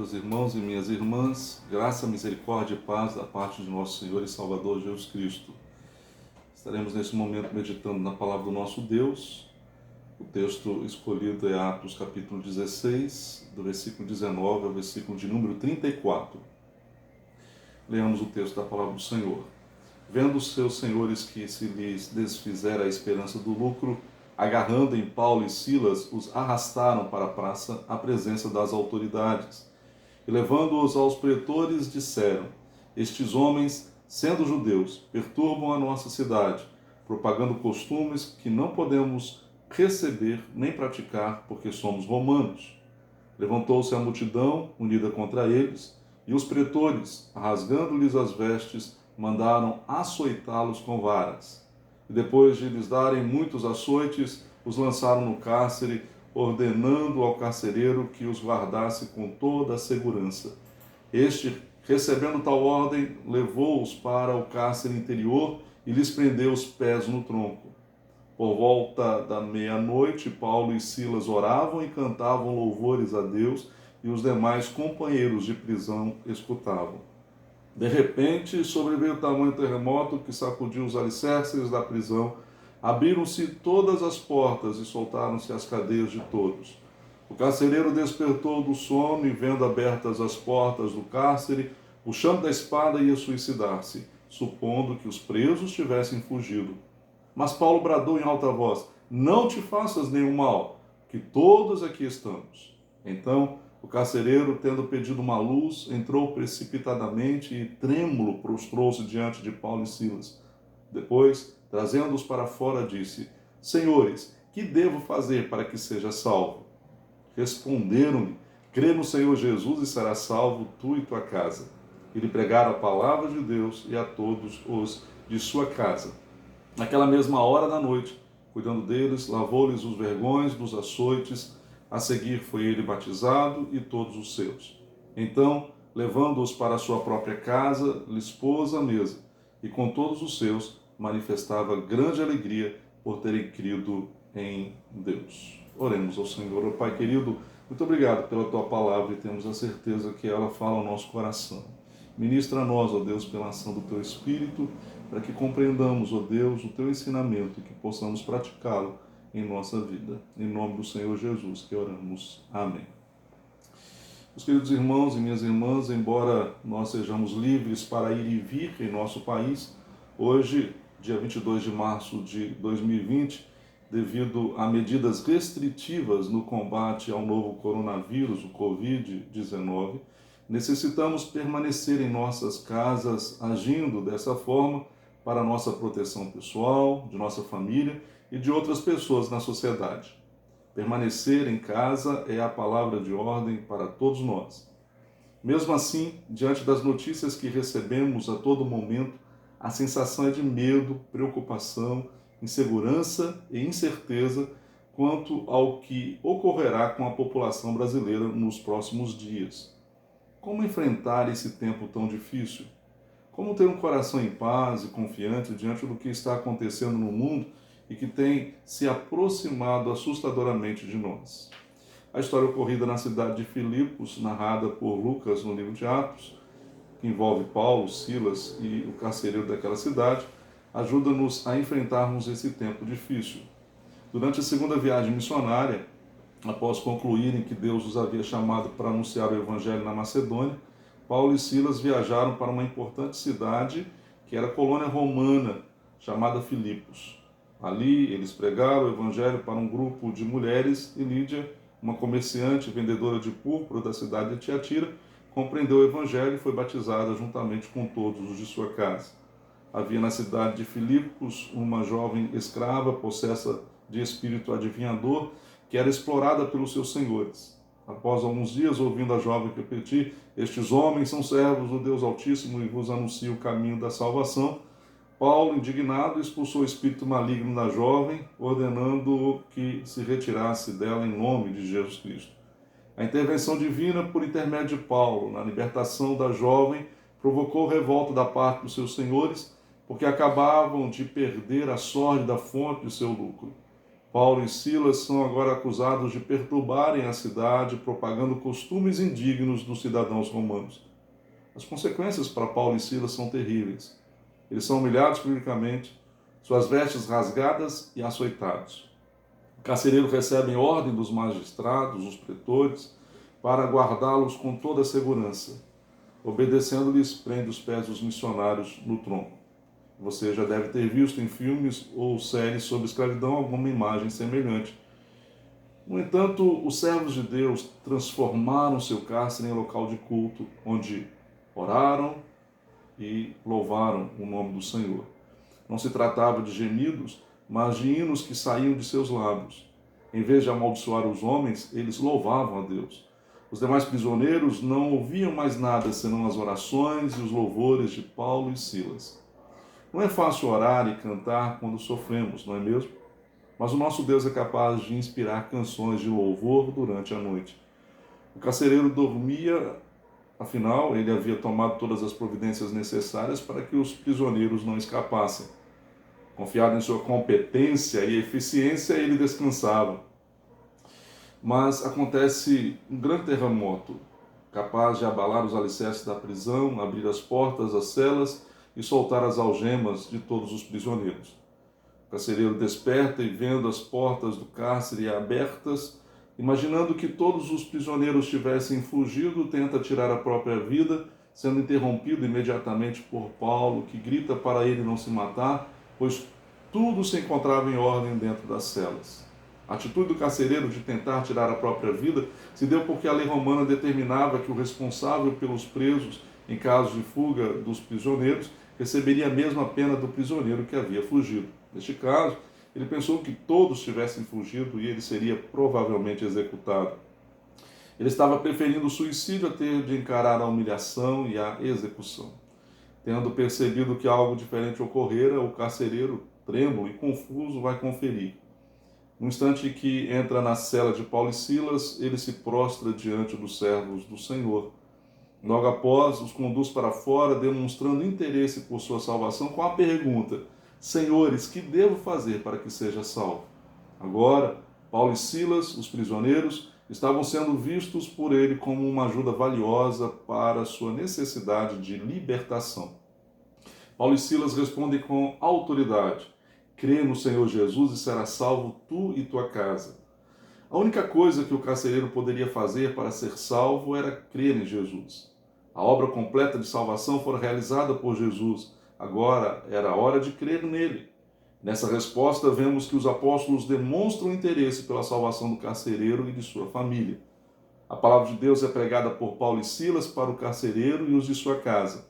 Meus irmãos e minhas irmãs, graça, misericórdia e paz da parte de nosso Senhor e Salvador Jesus Cristo. Estaremos nesse momento meditando na palavra do nosso Deus. O texto escolhido é Atos capítulo 16, do versículo 19 ao versículo de número 34. Leamos o texto da palavra do Senhor. Vendo os seus senhores que se lhes desfizera a esperança do lucro, agarrando em Paulo e Silas, os arrastaram para a praça à presença das autoridades. E levando-os aos pretores, disseram: Estes homens, sendo judeus, perturbam a nossa cidade, propagando costumes que não podemos receber nem praticar, porque somos romanos. Levantou-se a multidão, unida contra eles, e os pretores, rasgando-lhes as vestes, mandaram açoitá-los com varas. E depois de lhes darem muitos açoites, os lançaram no cárcere, ordenando ao carcereiro que os guardasse com toda a segurança. Este, recebendo tal ordem, levou-os para o cárcere interior e lhes prendeu os pés no tronco. Por volta da meia-noite, Paulo e Silas oravam e cantavam louvores a Deus, e os demais companheiros de prisão escutavam. De repente, sobreveio tamanho terremoto que sacudiu os alicerces da prisão. Abriram-se todas as portas e soltaram-se as cadeias de todos. O carcereiro despertou do sono e, vendo abertas as portas do cárcere, puxando da espada, ia suicidar-se, supondo que os presos tivessem fugido. Mas Paulo bradou em alta voz: Não te faças nenhum mal, que todos aqui estamos. Então, o carcereiro, tendo pedido uma luz, entrou precipitadamente e, trêmulo, prostrou-se diante de Paulo e Silas. Depois, trazendo-os para fora, disse: Senhores, que devo fazer para que seja salvo? Responderam-lhe: Crê no Senhor Jesus e serás salvo, tu e tua casa. E lhe pregaram a palavra de Deus e a todos os de sua casa. Naquela mesma hora da noite, cuidando deles, lavou-lhes os vergões dos açoites. A seguir foi ele batizado e todos os seus. Então, levando-os para a sua própria casa, lhes pôs à mesa, e com todos os seus manifestava grande alegria por terem crido em Deus. Oremos ao Senhor. Oh, Pai querido, muito obrigado pela tua palavra e temos a certeza que ela fala ao nosso coração. Ministra a nós, ó Deus, pela ação do teu Espírito, para que compreendamos, ó Deus, o teu ensinamento e que possamos praticá-lo em nossa vida. Em nome do Senhor Jesus que oramos. Amém. Meus queridos irmãos e minhas irmãs, embora nós sejamos livres para ir e vir em nosso país, hoje, dia 22 de março de 2020, devido a medidas restritivas no combate ao novo coronavírus, o Covid-19, necessitamos permanecer em nossas casas agindo dessa forma para a nossa proteção pessoal, de nossa família e de outras pessoas na sociedade. Permanecer em casa é a palavra de ordem para todos nós. Mesmo assim, diante das notícias que recebemos a todo momento, a sensação é de medo, preocupação, insegurança e incerteza quanto ao que ocorrerá com a população brasileira nos próximos dias. Como enfrentar esse tempo tão difícil? Como ter um coração em paz e confiante diante do que está acontecendo no mundo e que tem se aproximado assustadoramente de nós? A história ocorrida na cidade de Filipos, narrada por Lucas no livro de Atos, que envolve Paulo, Silas e o carcereiro daquela cidade, ajuda-nos a enfrentarmos esse tempo difícil. Durante a segunda viagem missionária, após concluírem que Deus os havia chamado para anunciar o Evangelho na Macedônia, Paulo e Silas viajaram para uma importante cidade que era colônia romana, chamada Filipos. Ali eles pregaram o Evangelho para um grupo de mulheres e Lídia, uma comerciante vendedora de púrpura da cidade de Tiatira, compreendeu o Evangelho e foi batizada juntamente com todos os de sua casa. Havia na cidade de Filipos uma jovem escrava possessa de espírito adivinhador que era explorada pelos seus senhores. Após alguns dias, ouvindo a jovem repetir: Estes homens são servos do Deus Altíssimo e vos anunciam o caminho da salvação, Paulo, indignado, expulsou o espírito maligno da jovem, ordenando que se retirasse dela em nome de Jesus Cristo. A intervenção divina, por intermédio de Paulo, na libertação da jovem, provocou revolta da parte dos seus senhores, porque acabavam de perder a sórdida fonte de seu lucro. Paulo e Silas são agora acusados de perturbarem a cidade, propagando costumes indignos dos cidadãos romanos. As consequências para Paulo e Silas são terríveis. Eles são humilhados publicamente, suas vestes rasgadas e açoitados. O carcereiro recebe ordem dos magistrados, os pretores, para guardá-los com toda a segurança. Obedecendo-lhes, prende os pés dos missionários no tronco. Você já deve ter visto em filmes ou séries sobre escravidão alguma imagem semelhante. No entanto, os servos de Deus transformaram seu cárcere em local de culto, onde oraram e louvaram o nome do Senhor. Não se tratava de gemidos, mas de hinos que saíam de seus lábios. Em vez de amaldiçoar os homens, eles louvavam a Deus. Os demais prisioneiros não ouviam mais nada senão as orações e os louvores de Paulo e Silas. Não é fácil orar e cantar quando sofremos, não é mesmo? Mas o nosso Deus é capaz de inspirar canções de louvor durante a noite. O carcereiro dormia, afinal, ele havia tomado todas as providências necessárias para que os prisioneiros não escapassem. Confiado em sua competência e eficiência, ele descansava. Mas acontece um grande terremoto, capaz de abalar os alicerces da prisão, abrir as portas das celas e soltar as algemas de todos os prisioneiros. O carcereiro desperta e, vendo as portas do cárcere abertas, imaginando que todos os prisioneiros tivessem fugido, tenta tirar a própria vida, sendo interrompido imediatamente por Paulo, que grita para ele não se matar, pois tudo se encontrava em ordem dentro das celas. A atitude do carcereiro de tentar tirar a própria vida se deu porque a lei romana determinava que o responsável pelos presos, em caso de fuga dos prisioneiros, receberia a mesma pena do prisioneiro que havia fugido. Neste caso, ele pensou que todos tivessem fugido e ele seria provavelmente executado. Ele estava preferindo o suicídio a ter de encarar a humilhação e a execução. Tendo percebido que algo diferente ocorrera, o carcereiro, trêmulo e confuso, vai conferir. No instante em que entra na cela de Paulo e Silas, ele se prostra diante dos servos do Senhor. Logo após, os conduz para fora, demonstrando interesse por sua salvação com a pergunta: Senhores, que devo fazer para que seja salvo? Agora, Paulo e Silas, os prisioneiros, estavam sendo vistos por ele como uma ajuda valiosa para sua necessidade de libertação. Paulo e Silas respondem com autoridade: crê no Senhor Jesus e serás salvo tu e tua casa. A única coisa que o carcereiro poderia fazer para ser salvo era crer em Jesus. A obra completa de salvação fora realizada por Jesus. Agora era hora de crer nele. Nessa resposta, vemos que os apóstolos demonstram interesse pela salvação do carcereiro e de sua família. A palavra de Deus é pregada por Paulo e Silas para o carcereiro e os de sua casa.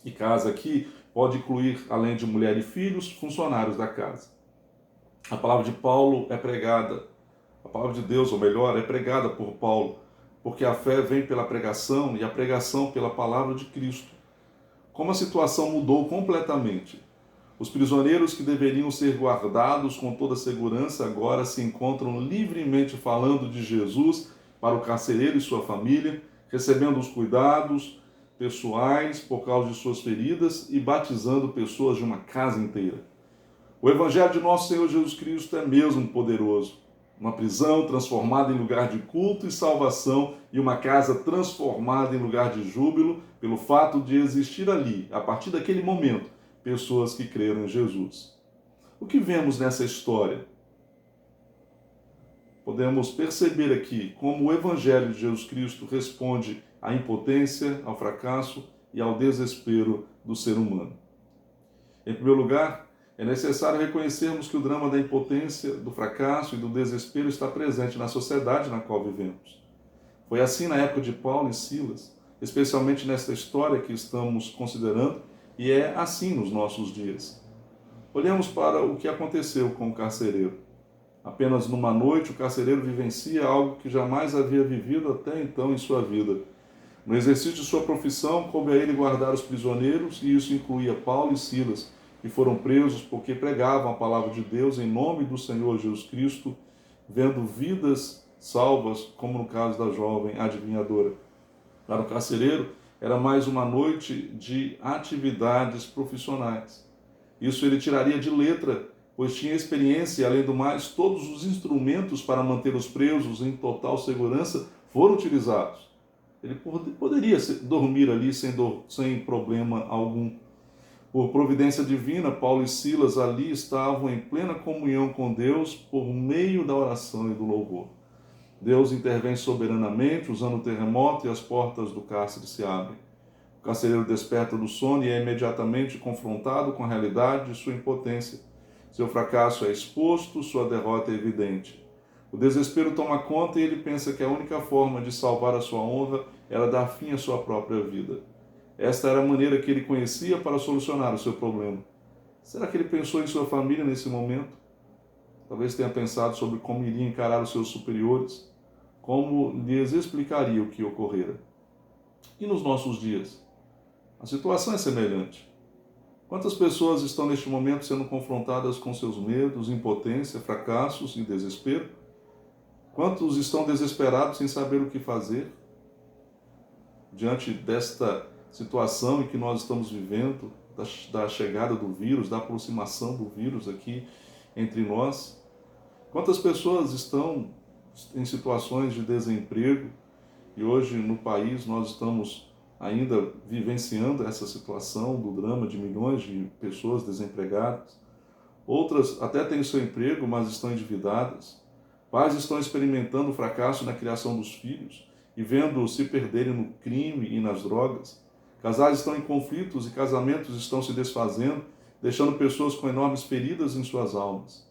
E casa aqui pode incluir, além de mulher e filhos, funcionários da casa. A palavra de Paulo é pregada, a palavra de Deus, ou melhor, é pregada por Paulo, porque a fé vem pela pregação e a pregação pela palavra de Cristo. Como a situação mudou completamente. Os prisioneiros que deveriam ser guardados com toda segurança agora se encontram livremente falando de Jesus para o carcereiro e sua família, recebendo os cuidados pessoais por causa de suas feridas e batizando pessoas de uma casa inteira. O Evangelho de nosso Senhor Jesus Cristo é mesmo poderoso. Uma prisão transformada em lugar de culto e salvação e uma casa transformada em lugar de júbilo pelo fato de existir ali, a partir daquele momento, pessoas que creram em Jesus. O que vemos nessa história? Podemos perceber aqui como o Evangelho de Jesus Cristo responde à impotência, ao fracasso e ao desespero do ser humano. Em primeiro lugar, é necessário reconhecermos que o drama da impotência, do fracasso e do desespero está presente na sociedade na qual vivemos. Foi assim na época de Paulo e Silas, especialmente nesta história que estamos considerando, e é assim nos nossos dias. Olhemos para o que aconteceu com o carcereiro. Apenas numa noite, o carcereiro vivencia algo que jamais havia vivido até então em sua vida. No exercício de sua profissão, coube a ele guardar os prisioneiros, e isso incluía Paulo e Silas, que foram presos porque pregavam a palavra de Deus em nome do Senhor Jesus Cristo, vendo vidas salvas, como no caso da jovem adivinhadora. Para o carcereiro, era mais uma noite de atividades profissionais. Isso ele tiraria de letra pois tinha experiência e, além do mais, todos os instrumentos para manter os presos em total segurança foram utilizados. Ele poderia dormir ali sem problema algum. Por providência divina, Paulo e Silas ali estavam em plena comunhão com Deus por meio da oração e do louvor. Deus intervém soberanamente, usando o terremoto, e as portas do cárcere se abrem. O carcereiro desperta do sono e é imediatamente confrontado com a realidade de sua impotência. Seu fracasso é exposto, sua derrota é evidente. O desespero toma conta e ele pensa que a única forma de salvar a sua honra era dar fim à sua própria vida. Esta era a maneira que ele conhecia para solucionar o seu problema. Será que ele pensou em sua família nesse momento? Talvez tenha pensado sobre como iria encarar os seus superiores, como lhes explicaria o que ocorrera. E nos nossos dias? A situação é semelhante. Quantas pessoas estão neste momento sendo confrontadas com seus medos, impotência, fracassos e desespero? Quantos estão desesperados sem saber o que fazer? Diante desta situação em que nós estamos vivendo, da chegada do vírus, da aproximação do vírus aqui entre nós, quantas pessoas estão em situações de desemprego? E hoje no país nós estamos ainda vivenciando essa situação do drama de milhões de pessoas desempregadas. Outras até têm o seu emprego, mas estão endividadas. Pais estão experimentando o fracasso na criação dos filhos e vendo-os se perderem no crime e nas drogas. Casais estão em conflitos e casamentos estão se desfazendo, deixando pessoas com enormes feridas em suas almas.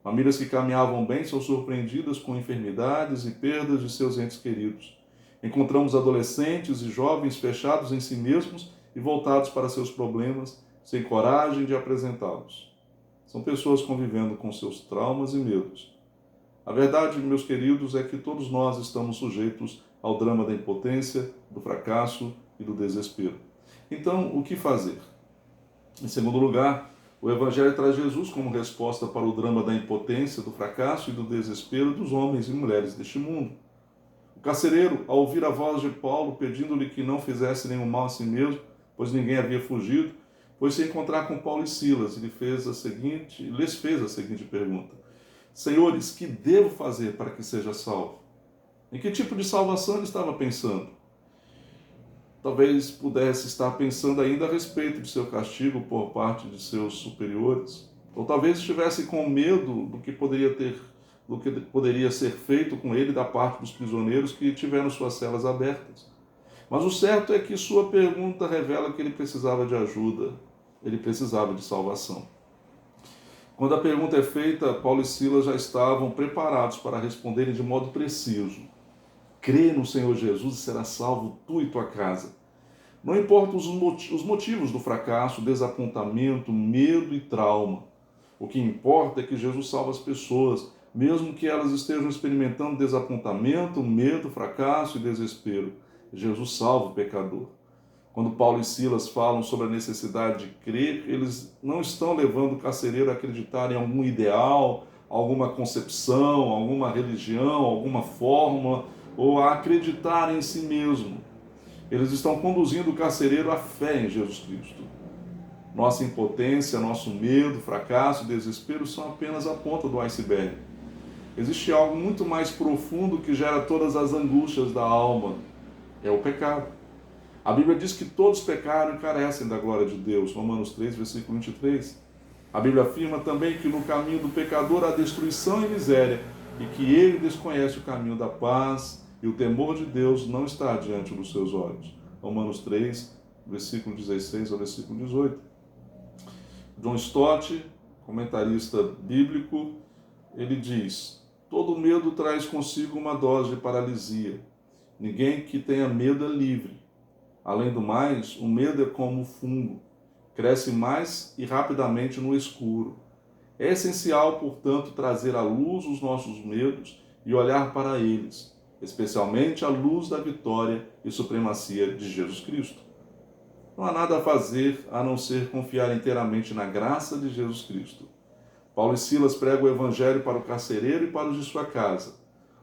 Famílias que caminhavam bem são surpreendidas com enfermidades e perdas de seus entes queridos. Encontramos adolescentes e jovens fechados em si mesmos e voltados para seus problemas, sem coragem de apresentá-los. São pessoas convivendo com seus traumas e medos. A verdade, meus queridos, é que todos nós estamos sujeitos ao drama da impotência, do fracasso e do desespero. Então, o que fazer? Em segundo lugar, o Evangelho traz Jesus como resposta para o drama da impotência, do fracasso e do desespero dos homens e mulheres deste mundo. O carcereiro, ao ouvir a voz de Paulo pedindo-lhe que não fizesse nenhum mal a si mesmo, pois ninguém havia fugido, foi se encontrar com Paulo e Silas e lhes fez a seguinte pergunta: Senhores, que devo fazer para que seja salvo? Em que tipo de salvação ele estava pensando? Talvez pudesse estar pensando ainda a respeito de seu castigo por parte de seus superiores, ou talvez estivesse com medo do que poderia ser feito com ele da parte dos prisioneiros que tiveram suas celas abertas. Mas o certo é que sua pergunta revela que ele precisava de ajuda, ele precisava de salvação. Quando a pergunta é feita, Paulo e Silas já estavam preparados para responderem de modo preciso: crê no Senhor Jesus e será salvo tu e tua casa. Não importam os motivos do fracasso, desapontamento, medo e trauma. O que importa é que Jesus salva as pessoas, mesmo que elas estejam experimentando desapontamento, medo, fracasso e desespero. Jesus salva o pecador. Quando Paulo e Silas falam sobre a necessidade de crer, eles não estão levando o carcereiro a acreditar em algum ideal, alguma concepção, alguma religião, alguma fórmula, ou a acreditar em si mesmo. Eles estão conduzindo o carcereiro à fé em Jesus Cristo. Nossa impotência, nosso medo, fracasso e desespero são apenas a ponta do iceberg. Existe algo muito mais profundo que gera todas as angústias da alma. É o pecado. A Bíblia diz que todos pecaram e carecem da glória de Deus. Romanos 3, versículo 23. A Bíblia afirma também que no caminho do pecador há destruição e miséria, e que ele desconhece o caminho da paz, e o temor de Deus não está diante dos seus olhos. Romanos 3, versículo 16 ao versículo 18. John Stott, comentarista bíblico, ele diz: todo medo traz consigo uma dose de paralisia. Ninguém que tenha medo é livre. Além do mais, o medo é como um fungo. Cresce mais e rapidamente no escuro. É essencial, portanto, trazer à luz os nossos medos e olhar para eles, especialmente à luz da vitória e supremacia de Jesus Cristo. Não há nada a fazer a não ser confiar inteiramente na graça de Jesus Cristo. Paulo e Silas pregam o evangelho para o carcereiro e para os de sua casa.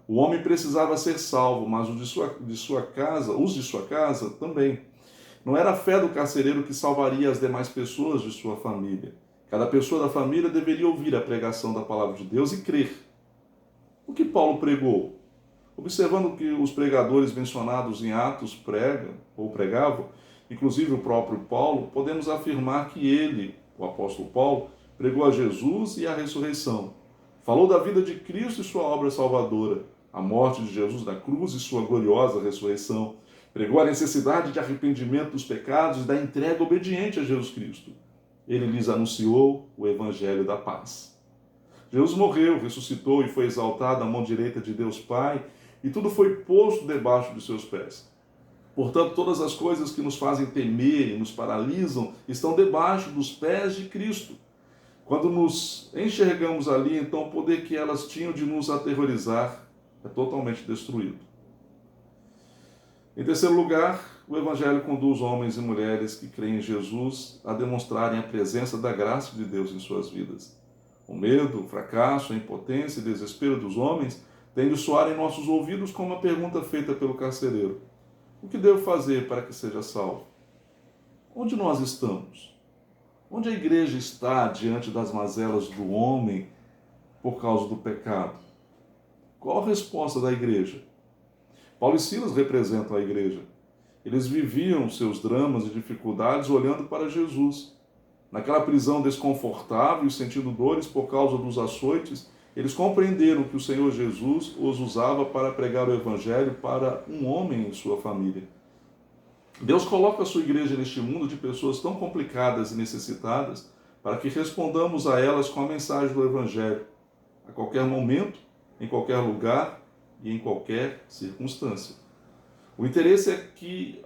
O homem precisava ser salvo, mas os de sua casa também. Não era a fé do carcereiro que salvaria as demais pessoas de sua família. Cada pessoa da família deveria ouvir a pregação da palavra de Deus e crer. O que Paulo pregou? Observando que os pregadores mencionados em Atos pregam ou pregavam, inclusive o próprio Paulo, podemos afirmar que ele, o apóstolo Paulo, pregou a Jesus e a ressurreição. Falou da vida de Cristo e sua obra salvadora, a morte de Jesus na cruz e sua gloriosa ressurreição. Pregou a necessidade de arrependimento dos pecados e da entrega obediente a Jesus Cristo. Ele lhes anunciou o evangelho da paz. Jesus morreu, ressuscitou e foi exaltado à mão direita de Deus Pai, e tudo foi posto debaixo de seus pés. Portanto, todas as coisas que nos fazem temer e nos paralisam estão debaixo dos pés de Cristo. Quando nos enxergamos ali, então o poder que elas tinham de nos aterrorizar é totalmente destruído. Em terceiro lugar, o Evangelho conduz homens e mulheres que creem em Jesus a demonstrarem a presença da graça de Deus em suas vidas. O medo, o fracasso, a impotência e o desespero dos homens têm de soar em nossos ouvidos como a pergunta feita pelo carcereiro: o que devo fazer para que seja salvo? Onde nós estamos? Onde a igreja está diante das mazelas do homem por causa do pecado? Qual a resposta da igreja? Paulo e Silas representam a igreja. Eles viviam seus dramas e dificuldades olhando para Jesus. Naquela prisão desconfortável e sentindo dores por causa dos açoites, eles compreenderam que o Senhor Jesus os usava para pregar o evangelho para um homem em sua família. Deus coloca a sua igreja neste mundo de pessoas tão complicadas e necessitadas para que respondamos a elas com a mensagem do evangelho, a qualquer momento, em qualquer lugar e em qualquer circunstância. O interessante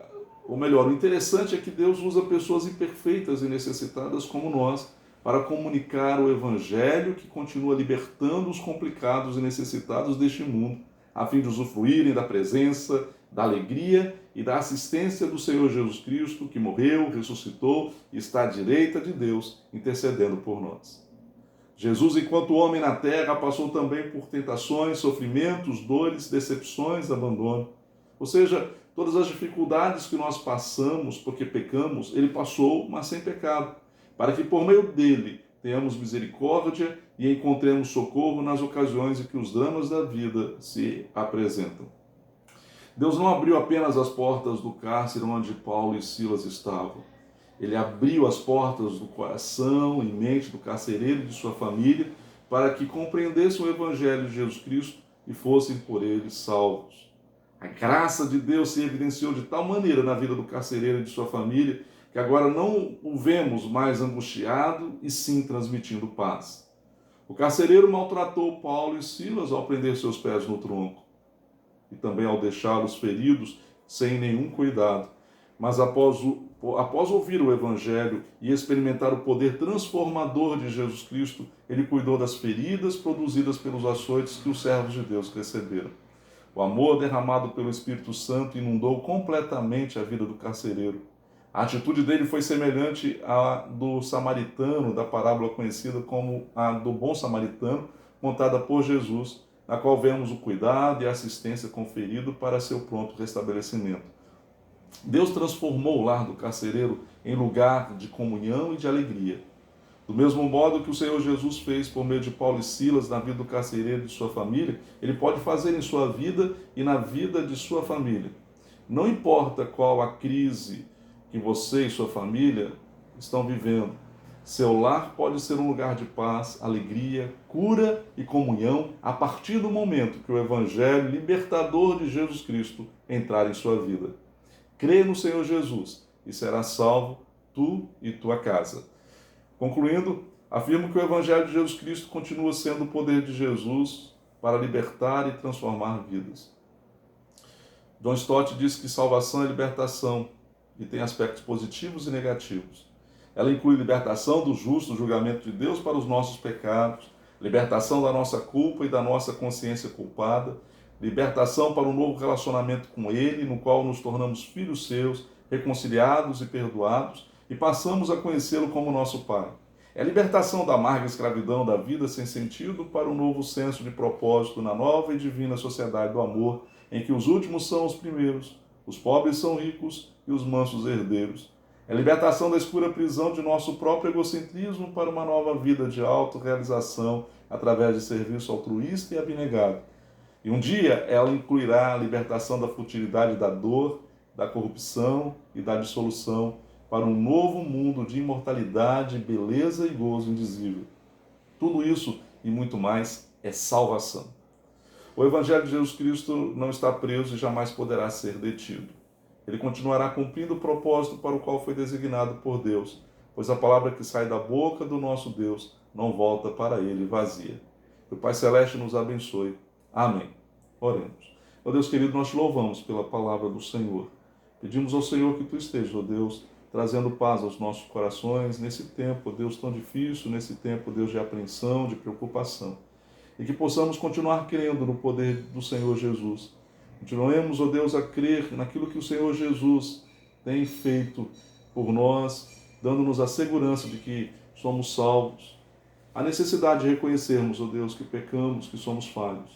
é que Deus usa pessoas imperfeitas e necessitadas como nós para comunicar o evangelho que continua libertando os complicados e necessitados deste mundo, a fim de usufruírem da presença, da alegria e da assistência do Senhor Jesus Cristo, que morreu, ressuscitou e está à direita de Deus, intercedendo por nós. Jesus, enquanto homem na terra, passou também por tentações, sofrimentos, dores, decepções, abandono. Ou seja, todas as dificuldades que nós passamos porque pecamos, ele passou, mas sem pecado, para que por meio dele tenhamos misericórdia e encontremos socorro nas ocasiões em que os dramas da vida se apresentam. Deus não abriu apenas as portas do cárcere onde Paulo e Silas estavam. Ele abriu as portas do coração e mente do carcereiro e de sua família para que compreendessem o evangelho de Jesus Cristo e fossem por ele salvos. A graça de Deus se evidenciou de tal maneira na vida do carcereiro e de sua família que agora não o vemos mais angustiado e sim transmitindo paz. O carcereiro maltratou Paulo e Silas ao prender seus pés no tronco e também ao deixá-los feridos sem nenhum cuidado. Mas após ouvir o evangelho e experimentar o poder transformador de Jesus Cristo, ele cuidou das feridas produzidas pelos açoites que os servos de Deus receberam. O amor derramado pelo Espírito Santo inundou completamente a vida do carcereiro. A atitude dele foi semelhante à do samaritano, da parábola conhecida como a do bom samaritano, contada por Jesus, na qual vemos o cuidado e a assistência conferido para seu pronto restabelecimento. Deus transformou o lar do carcereiro em lugar de comunhão e de alegria. Do mesmo modo que o Senhor Jesus fez por meio de Paulo e Silas na vida do carcereiro e de sua família, ele pode fazer em sua vida e na vida de sua família. Não importa qual a crise que você e sua família estão vivendo, seu lar pode ser um lugar de paz, alegria, cura e comunhão a partir do momento que o evangelho libertador de Jesus Cristo entrar em sua vida. Crê no Senhor Jesus e serás salvo, tu e tua casa. Concluindo, afirmo que o Evangelho de Jesus Cristo continua sendo o poder de Jesus para libertar e transformar vidas. John Stott diz que salvação é libertação e tem aspectos positivos e negativos. Ela inclui libertação do justo julgamento de Deus para os nossos pecados, libertação da nossa culpa e da nossa consciência culpada, libertação para um novo relacionamento com Ele, no qual nos tornamos filhos seus, reconciliados e perdoados, e passamos a conhecê-lo como nosso Pai. É a libertação da amarga escravidão da vida sem sentido para um novo senso de propósito na nova e divina sociedade do amor, em que os últimos são os primeiros, os pobres são ricos e os mansos herdeiros. É a libertação da escura prisão de nosso próprio egocentrismo para uma nova vida de autorrealização através de serviço altruísta e abnegado. E um dia ela incluirá a libertação da futilidade da dor, da corrupção e da dissolução para um novo mundo de imortalidade, beleza e gozo indizível. Tudo isso e muito mais é salvação. O Evangelho de Jesus Cristo não está preso e jamais poderá ser detido. Ele continuará cumprindo o propósito para o qual foi designado por Deus, pois a palavra que sai da boca do nosso Deus não volta para ele vazia. Que o Pai Celeste nos abençoe. Amém. Oremos. Ó Deus querido, nós te louvamos pela palavra do Senhor. Pedimos ao Senhor que tu estejas, ó Deus, trazendo paz aos nossos corações nesse tempo, ó Deus, tão difícil, nesse tempo, Deus, de apreensão, de preocupação. E que possamos continuar crendo no poder do Senhor Jesus. Continuemos, ó Deus, a crer naquilo que o Senhor Jesus tem feito por nós, dando-nos a segurança de que somos salvos. A necessidade de reconhecermos, ó Deus, que pecamos, que somos falhos.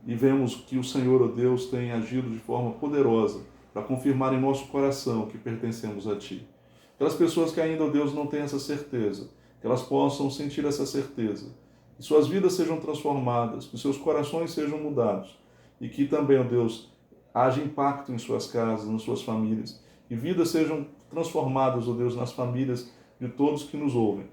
E vemos que o Senhor, ó Deus, tem agido de forma poderosa para confirmar em nosso coração que pertencemos a Ti. Aquelas pessoas que ainda, ó Deus, não têm essa certeza, que elas possam sentir essa certeza, que suas vidas sejam transformadas, que seus corações sejam mudados e que também, ó Deus, haja impacto em suas casas, nas suas famílias, que vidas sejam transformadas, ó Deus, nas famílias de todos que nos ouvem.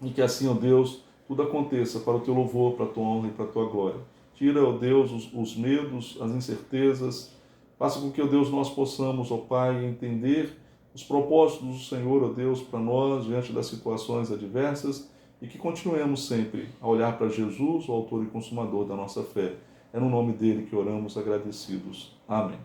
E que assim, ó Deus, tudo aconteça para o Teu louvor, para a Tua honra e para a Tua glória. Tira, ó Deus, os medos, as incertezas. Faça com que, ó Deus, nós possamos, ó Pai, entender os propósitos do Senhor, ó Deus, para nós, diante das situações adversas, e que continuemos sempre a olhar para Jesus, o autor e consumador da nossa fé. É no nome dele que oramos agradecidos. Amém.